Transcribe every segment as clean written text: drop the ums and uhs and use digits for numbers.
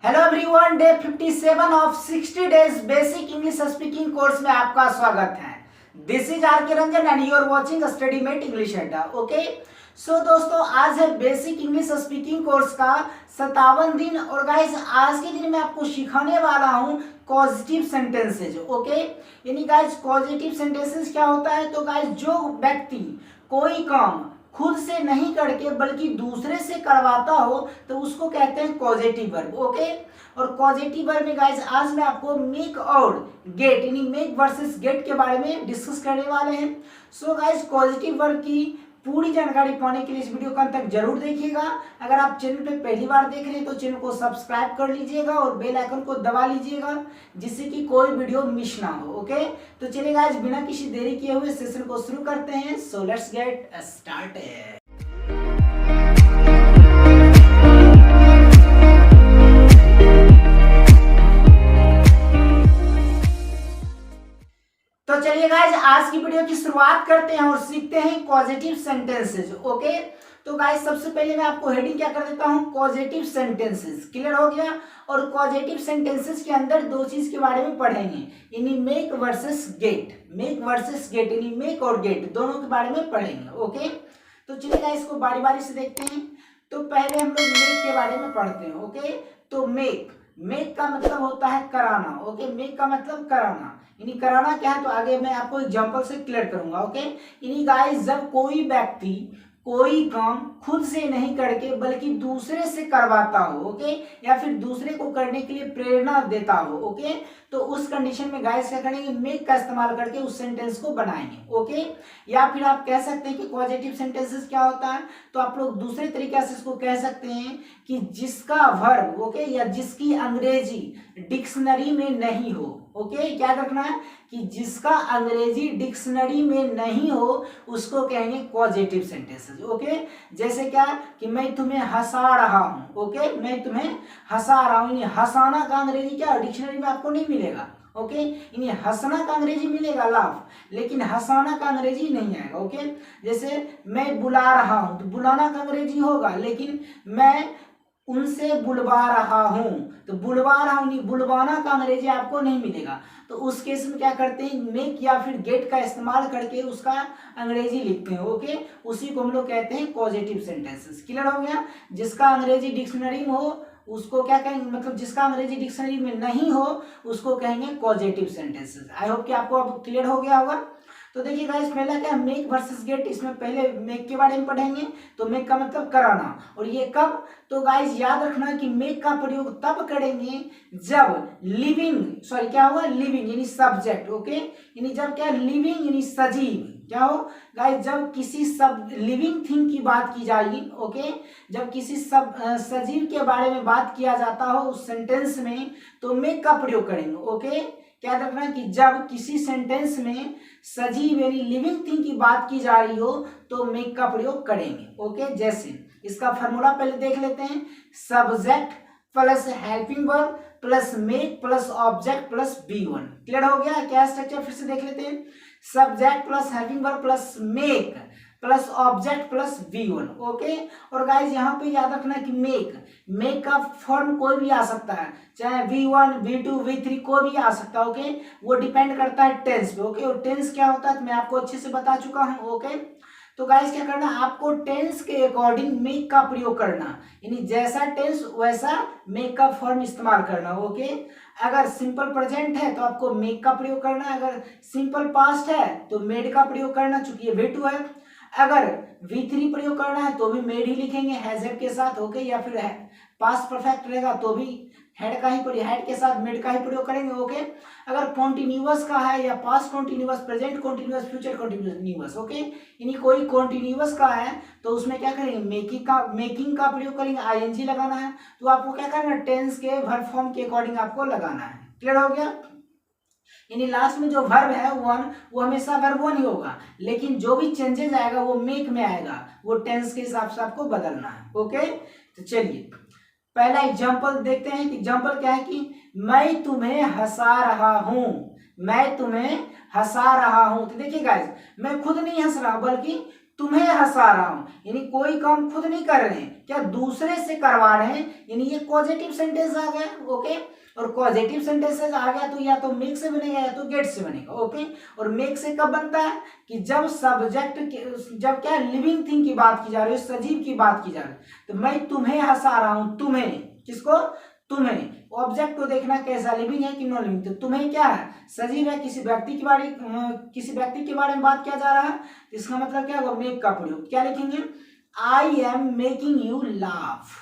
Hello everyone, day 57 of 60 days basic English speaking course में आपका स्वागत है। This is R K Ranjan and you are watching study mate English Adda. Okay, so दोस्तों, आज है basic English speaking course का 57 दिन और गाइस आज के दिन मैं आपको सिखाने वाला हूँ पॉजिटिव सेंटेंसेज। ओके, यानी गाइस पॉजिटिव सेंटेंसेज क्या होता है? तो गाइस जो व्यक्ति कोई काम खुद से नहीं करके बल्कि दूसरे से करवाता हो तो उसको कहते हैं पॉजिटिव वर्ब। ओके, और पॉजिटिव वर्ब में गाइस आज मैं आपको मेक और गेट यानी मेक वर्सेस गेट के बारे में डिस्कस करने वाले हैं। सो गाइस पॉजिटिव वर्ब की पूरी जानकारी पाने के लिए इस वीडियो को अंत तक जरूर देखिएगा। अगर आप चैनल पे पहली बार देख रहे हैं तो चैनल को सब्सक्राइब कर लीजिएगा और बेल आइकन को दबा लीजिएगा जिससे कि कोई वीडियो मिस ना हो। ओके, तो चलिए गाइस बिना किसी देरी किए हुए सेशन को शुरू करते हैं। So let's get started. तो चलिए गाइस आज की वीडियो की शुरुआत करते हैं और सीखते हैं पॉजिटिव सेंटेंसेज। ओके, तो गाइस सबसे पहले मैं आपको हेडिंग क्या कर देता हूं, पॉजिटिव सेंटेंसेज। क्लियर हो गया? और पॉजिटिव सेंटेंसेज के अंदर दो चीज के बारे में पढ़ेंगे, यानी make versus get. Make versus get यानी मेक और गेट दोनों के बारे में पढ़ेंगे। ओके, तो चलिए गाइस इसको बारी बारी से देखते हैं। तो पहले हम लोग मेक के बारे में पढ़ते हैं। ओके, तो मेक का मतलब होता है कराना। ओके, मेक का मतलब कराना, यानी कराना क्या है तो आगे मैं आपको एग्जांपल से क्लियर करूंगा। ओके, यानी गाइस जब कोई व्यक्ति कोई काम खुद से नहीं करके बल्कि दूसरे से करवाता हो, ओके, या फिर दूसरे को करने के लिए प्रेरणा देता हो, ओके, तो उस कंडीशन में गाइस क्या करेंगे, मेक का इस्तेमाल करके उस सेंटेंस को बनाएंगे। ओके, या फिर आप कह सकते हैं कि पॉजिटिव सेंटेंसेस क्या होता है, तो आप लोग दूसरे तरीके से इसको कह सकते हैं कि जिसका वर्ब, ओके, या जिसकी अंग्रेजी डिक्शनरी में नहीं हो। ओके, क्या रखना है कि जिसका अंग्रेजी डिक्शनरी में नहीं हो उसको कहेंगे पॉजिटिव सेंटेंसेस। ओके, जैसे क्या कि मैं तुम्हें हंसा रहा हूं। ओके, मैं तुम्हें हंसा रहा हूं, यानी हंसाना का अंग्रेजी क्या डिक्शनरी में आपको नहीं मिलेगा। ओके, यानी हंसना का अंग्रेजी मिलेगा लाफ, लेकिन हंसाना का अंग्रेजी नहीं आएगा। ओके, जैसे मैं बुला रहा हूं तो बुलाना का अंग्रेजी होगा, लेकिन मैं उनसे बुलवा रहा हूं तो बुलवा रहा हूं नहीं, बुलवाना का अंग्रेजी आपको नहीं मिलेगा। तो उस केस में क्या करते हैं, मेक या फिर गेट का इस्तेमाल करके उसका अंग्रेजी लिखते हैं। ओके, उसी को हम लोग कहते हैं पॉजिटिव सेंटेंसेस। क्लियर हो गया? जिसका अंग्रेजी डिक्शनरी में हो उसको क्या कहेंगे, मतलब जिसका अंग्रेजी डिक्शनरी में नहीं हो उसको कहेंगे पॉजिटिव सेंटेंसेस। आई होप कि आपको अब क्लियर हो गया होगा। तो देखिए गाइस पहला क्या है, मेक वर्सेस गेट। इसमें पहले मेक के बारे में पढ़ेंगे। तो मेक का मतलब कराना, और ये कब? तो गाइस याद रखना कि मेक का प्रयोग तब करेंगे जब क्या होगा, लिविंग यानी सब्जेक्ट। ओके, यानी जब क्या, लिविंग यानी सजीव, क्या हो गाइस, जब किसी सब लिविंग थिंग की बात की जाएगी। ओके, जब किसी सब सजीव के बारे में बात किया जाता हो उस सेंटेंस में तो मेक का प्रयोग करेंगे। ओके, क्या रखना कि जब किसी सेंटेंस में सजीव यानी लिविंग थिंग की बात की जा रही हो तो मेक का प्रयोग करेंगे। ओके, जैसे इसका फॉर्मूला पहले देख लेते हैं, subject plus helping verb plus make plus object plus B1. Clear हो गया? क्या स्ट्रक्चर फिर से देख लेते हैं, subject plus helping verb plus make plus object plus V1। Okay, और गाइज यहाँ पे याद रखना कि मेक का फॉर्म कोई भी आ सकता है, चाहे V1 V2 V3 कोई भी आ सकता है। ओके, वो डिपेंड करता है टेंस पे। ओके, और टेंस क्या होता है तो मैं आपको अच्छे से बता चुका हूँ। ओके, तो गाइस क्या करना, आपको टेंस के अकॉर्डिंग मेक का प्रयोग करना, यानी जैसा टेंस वैसा मेक का फॉर्म इस्तेमाल करना। ओके, अगर सिंपल प्रेजेंट है तो आपको मेक का प्रयोग करना है, अगर सिंपल पास्ट है तो मेड का प्रयोग करना, चूंकि ये V2 है। अगर V3 प्रयोग करना है तो भी मेड ही लिखेंगे हैज हैव के साथ। ओके, या फिर पास्ट परफेक्ट रहेगा तो भी हेड के साथ मेड का ही प्रयोग करेंगे। ओके, अगर कॉन्टिन्यूअस का है या past continuous, present continuous, future continuous, okay, यानी कोई कॉन्टिन्यूअस का है तो उसमें क्या करेंगे, मेकिंग का प्रयोग करेंगे, आईएनजी लगाना है। तो आपको क्या करना है, टेंस के वर्ब फॉर्म के अकॉर्डिंग आपको लगाना है। क्लियर हो गया? यानी लास्ट में जो वर्ब है वन, वो हमेशा वर्ब वन ही होगा, लेकिन जो भी चेंजेस आएगा वो मेक में आएगा, वो टेंस के हिसाब से आपको बदलना है। ओके, तो चलिए पहला एग्जांपल देखते हैं। एग्जांपल क्या है कि मैं तुम्हें हंसा रहा हूं, मैं तुम्हें हंसा रहा हूं। तो देखिए गाइस, मैं खुद नहीं हंस रहा बल्कि तुम्हें हंसा रहा हूं, यानी कोई काम खुद नहीं कर रहे हैं, क्या दूसरे से करवा रहे हैं, यानी ये पॉजिटिव सेंटेंस आ गया। ओके, और पॉजिटिव सेंटेंसेस आ गया तो या तो मेक से बनेगा या तो गेट से बनेगा। ओके, और मेक से कब बनता है कि जब सब्जेक्ट जब क्या लिविंग थिंग की बात की जा रही है, सजीव की बात की जा रही है। तो मैं तुम्हें हंसा रहा हूं, तुम्हें, किसको, तुम्हें। ऑब्जेक्ट को देखना कैसा, लिविंग है कि नॉन लिविंग। तो तुम्हें क्या है, सजीव है, किसी व्यक्ति के बारे में बात किया जा रहा है, तो इसका मतलब क्या होगा, मेक का प्रयोग। क्या लिखेंगे, I am making you laugh,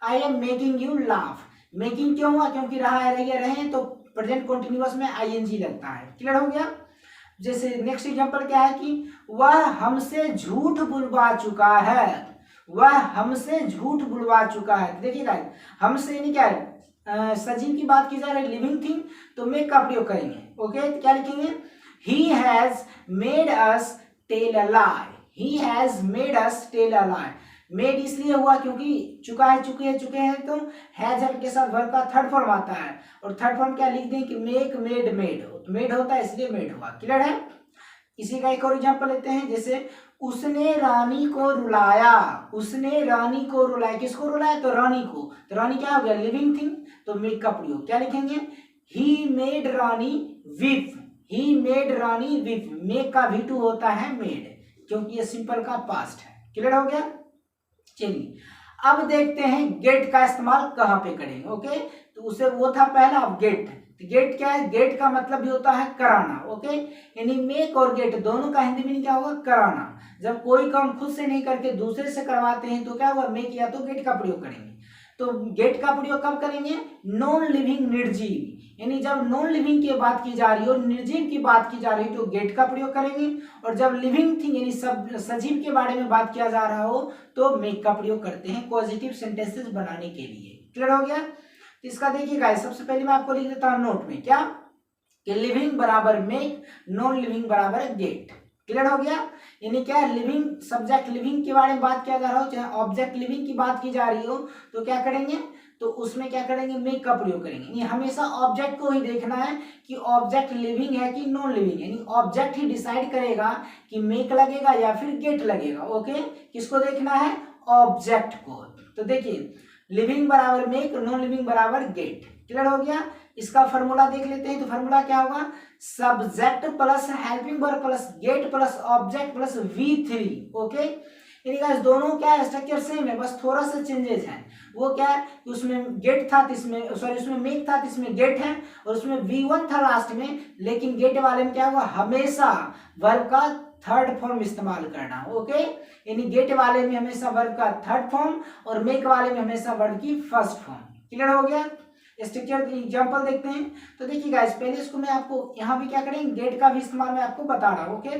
I am making you laugh. Making क्यों हुआ, क्योंकि रहा है, रहे तो प्रेजेंट कंटिन्यूअस में आईएनजी लगता है। क्लियर हो गया। जैसे नेक्स्ट एग्जांपल क्या है कि वह हमसे झूठ बुलवा चुका है, वह हमसे झूठ बुलवा चुका है। देखिएगा, हमसे यानी क्या है, सजीव की बात की जा रही है, लिविंग थिंग, तो मेक का प्रयोग करेंगे। ओके, तो क्या लिखेंगे, he has made us tell a lie, he has made us tell a lie. Made इसलिए हुआ क्योंकि चुका है, चुके हैं, तो हैज के साथ वर्ब का थर्ड फॉर्म आता है, और थर्ड फॉर्म क्या लिख दें कि मेक, मेड, मेड, तो मेड होता है इसलिए मेड हुआ। क्लियर है। इसी का एक और एग्जांपल लेते हैं, जैसे उसने रानी को रुलाया, उसने रानी को रुलाया, किसको रुलाया, तो रानी को। तो रानी क्या हो गया, लिविंग थिंग, तो मेक का प्रयोग। क्या लिखेंगे, he made Rani whip, he made Rani whip. Make का V2 होता है मेड, क्योंकि ये सिंपल का पास्ट है। क्लियर हो गया। चलिए अब देखते हैं गेट का इस्तेमाल कहाँ पे करेंगे। ओके, तो उसे वो था पहला, अब गेट। तो गेट क्या है, गेट का मतलब भी होता है कराना। ओके, यानी मेक और गेट दोनों का हिंदी में क्या होगा, कराना। जब कोई काम खुद से नहीं करके दूसरे से करवाते हैं तो क्या होगा, मेक या तो गेट का प्रयोग करेंगे। तो गेट का प्रयोग कब करेंगे, नॉन लिविंग, निर्जीव, यानी जब नॉन लिविंग की बात की जा रही हो, निर्जीव की बात की जा रही है, तो गेट का प्रयोग करेंगे। और जब लिविंग थिंग यानी सब सजीव के बारे में बात किया जा रहा हो तो मेक का प्रयोग करते हैं पॉजिटिव सेंटेंसेस बनाने के लिए। क्लियर हो गया। तो इसका देखिए गाइस, सबसे पहले मैं आपको लिख देता हूं नोट में, क्या कि लिविंग बराबर मेक, नॉन लिविंग बराबर गेट। क्लियर हो गया। यानी क्या, लिविंग सब्जेक्ट लिविंग के बारे में बात किया जा रहा हो, चाहे ऑब्जेक्ट लिविंग की बात की जा रही हो, तो क्या करेंगे, तो उसमें क्या करेंगे, मेक का प्रयोग करेंगे। ये हमेशा ऑब्जेक्ट को ही देखना है कि ऑब्जेक्ट लिविंग है कि नॉन लिविंग, यानी ऑब्जेक्ट ही डिसाइड करेगा कि मेक लगेगा या फिर गेट लगेगा। ओके, किसको देखना है, ऑब्जेक्ट को। तो देखिए, लिविंग बराबर मेक, नॉन लिविंग बराबर गेट। क्लियर हो गया। इसका फॉर्मूला देख लेते हैं। तो फॉर्मूला क्या होगा, subject plus helping verb plus gate plus object plus V3। Okay, यानी दोनों क्या स्ट्रक्चर सेम है, बस थोड़ा सा चेंजेस है। वो क्या है कि उसमें गेट था तो इसमें, सॉरी, उसमें मेक था तो इसमें गेट है, और उसमें V1 था लास्ट में, लेकिन गेट वाले में क्या हुआ, हमेशा वर्ब का थर्ड फॉर्म इस्तेमाल करना। ओके, यानी गेट वाले में हमेशा वर्ब का थर्ड फॉर्म और मेक वाले में हमेशा वर्ब की फर्स्ट फॉर्म। क्लियर हो गया। स्ट्रक्चर एग्जांपल देखते हैं। तो देखिए गाइस, पहले इसको मैं आपको यहाँ भी क्या करेंगे, गेट का भी इस्तेमाल मैं आपको बता रहा हूँ। ओके,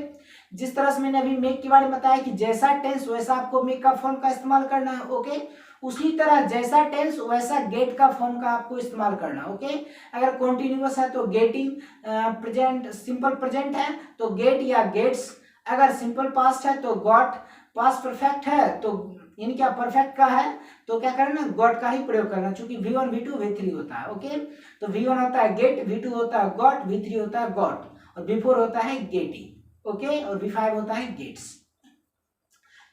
जिस तरह से मैंने अभी मेक के बारे में बताया कि जैसा टेंस वैसा आपको मेक का फॉर्म का इस्तेमाल करना है। ओके, उसी तरह जैसा टेंस वैसा गेट का फॉर्म का आपको इस्तेमाल करना। ओके, अगर कॉन्टिन्यूअस है तो गेटिंग, प्रेजेंट सिंपल प्रेजेंट है तो गेट या गेट्स, अगर सिंपल पास्ट है तो गॉट, पास्ट परफेक्ट है तो यानी क्या परफेक्ट का है तो क्या करना, गॉट का ही प्रयोग करना, क्योंकि V1 V2 V3 होता है। ओके, तो V1 होता है गेट, V2 होता है गॉट, V3 होता है गॉट, और V4 होता है गेटिंग। ओके, और V5 होता है गेट्स।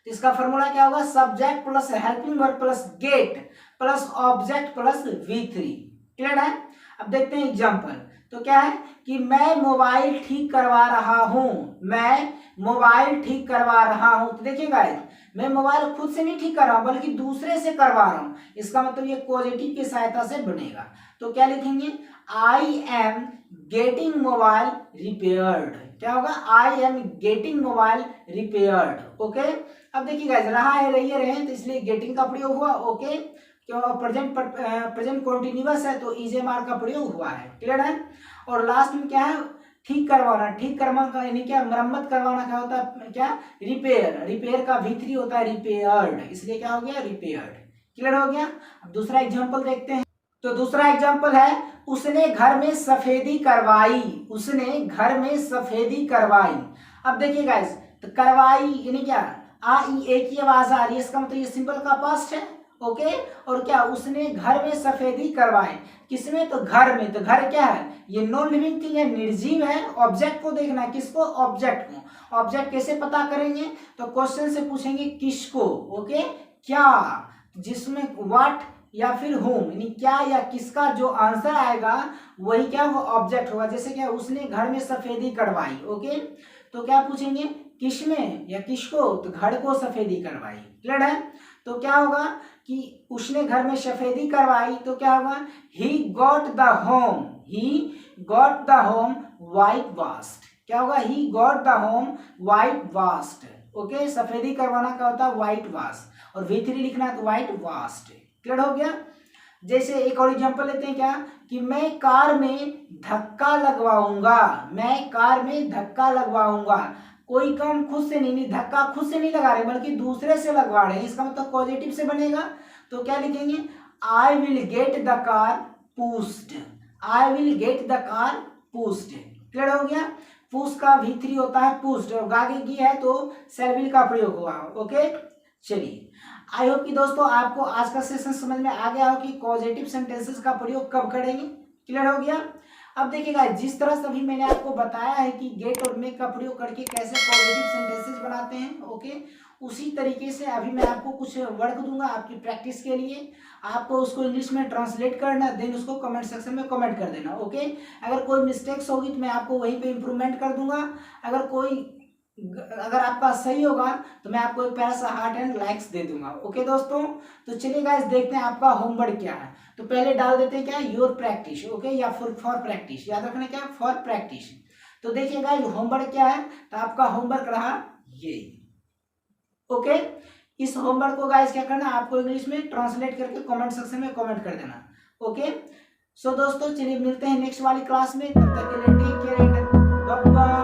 तो इसका फॉर्मूला क्या होगा, subject plus helping verb plus gate plus object plus V3। Clear है। अब देखते हैं एग्जांपल। तो क्या है कि मैं मोबाइल ठीक करवा रहा हूं, मैं मोबाइल ठीक करवा रहा हूं। तो देखिए गाइस, मैं मोबाइल खुद से नहीं ठीक कर रहा हूं बल्कि दूसरे से करवा रहा हूं, इसका मतलब ये पॉजिटिव की सहायता से बनेगा। तो क्या लिखेंगे, I am getting mobile repaired. क्या होगा, I am getting mobile repaired. Okay, अब देखिए गाइस, रहा है, रहे तो इसलिए गेटिंग का प्रयोग हुआ। ओके, क्यों, प्रेजेंट कॉन्टिन्यूअस है तो इजेमार का प्रयोग हुआ है। क्लियर है। और लास्ट में क्या है, ठीक करवाना, ठीक करवाना का यानी क्या, मरम्मत करवाना क्या होता है, क्या, रिपेयर, रिपेयर का V3 होता है रिपेयर्ड, इसलिए क्या हो गया, रिपेयर्ड। क्लियर हो गया। अब दूसरा एग्जांपल देखते हैं। तो दूसरा एग्जांपल है, उसने घर में सफेदी करवाई, उसने घर में सफेदी करवाई। अब देखिए गाइस, तो करवाई यानी क्या, एक ही आवाज आ रही है, इसका मतलब ये सिंपल का पास्ट है। ओके, और क्या, उसने घर में सफेदी करवाए, किसमें, तो घर में। तो घर क्या है, ये नॉन लिविंग थिंग है, निर्जीव है। ऑब्जेक्ट को देखना है, किसको, ऑब्जेक्ट को। ऑब्जेक्ट कैसे पता करेंगे, तो क्वेश्चन से पूछेंगे किसको, ओके, क्या, जिसमें व्हाट या फिर होम, यानी क्या या किसका जो आंसर आएगा वही क्या वो ऑब्जेक्ट होगा। जैसे क्या उसने घर में सफेदी करवाई, ओके, तो क्या पूछेंगे किसमें या किसको, तो घर को सफेदी करवाई। क्लियर है। तो क्या होगा कि उसने घर में सफेदी करवाई, तो क्या होगा he got the home, he got the home white washed. क्या होगा he got the home white washed, okay, सफेदी करवाना क्या होता है व्हाइट वाश, और V3 लिखना है तो व्हाइट वाश्ड। क्लियर हो गया। जैसे एक और एग्जांपल लेते हैं क्या कि मैं कार में धक्का लगवाऊंगा, मैं कार में धक्का लगवाऊंगा। कोई काम खुद से नहीं, धक्का खुद से नहीं लगा रहे बल्कि दूसरे से लगवा रहे हैं, इसका मतलब पॉजिटिव से बनेगा। तो क्या लिखेंगे I will get the car pushed, I will get the car pushed. Clear हो गया। पुश का V3 होता है पुश्ड, और आगे की है तो शैल विल का प्रयोग हुआ। ओके, चलिए आई होप कि दोस्तों आपको आज का सेशन समझ में आ गया हो कि पॉजिटिव सेंटेंसेस का प्रयोग कब करेंगे। क्लियर हो गया। अब देखिएगा जिस तरह से अभी मैंने आपको बताया है कि गेट और मेक का प्रयोग करके कैसे पॉजिटिव सेंटेंसेस बनाते हैं, ओके, उसी तरीके से अभी मैं आपको कुछ वर्क दूंगा आपकी प्रैक्टिस के लिए। आपको उसको इंग्लिश में ट्रांसलेट करना, देन उसको कमेंट सेक्शन में कमेंट कर देना। ओके, अगर कोई मिस्टेक्स होगी तो मैं आपको वहीं पे इम्प्रूवमेंट कर दूंगा। अगर आपका सही होगा तो मैं आपको एक प्यारा सा हार्ट एंड लाइक्स दे दूंगा। ओके दोस्तों, तो चलिए गाइस देखते हैं आपका होमवर्क क्या है। तो पहले डाल देते हैं क्या योर प्रैक्टिस, ओके, या फॉर प्रैक्टिस, याद रखना क्या फॉर प्रैक्टिस। तो देखिए गाइस होमवर्क क्या है, तो आपका होमवर्क रहा ये। ओके, इस होमवर्क को गाइस क्या करना आपको इंग्लिश में ट्रांसलेट करके कमेंट सेक्शन में कमेंट कर देना। ओके, सो दोस्तों चलिए मिलते हैं नेक्स्ट वाली क्लास में, तब तक के लिए take care and bye bye.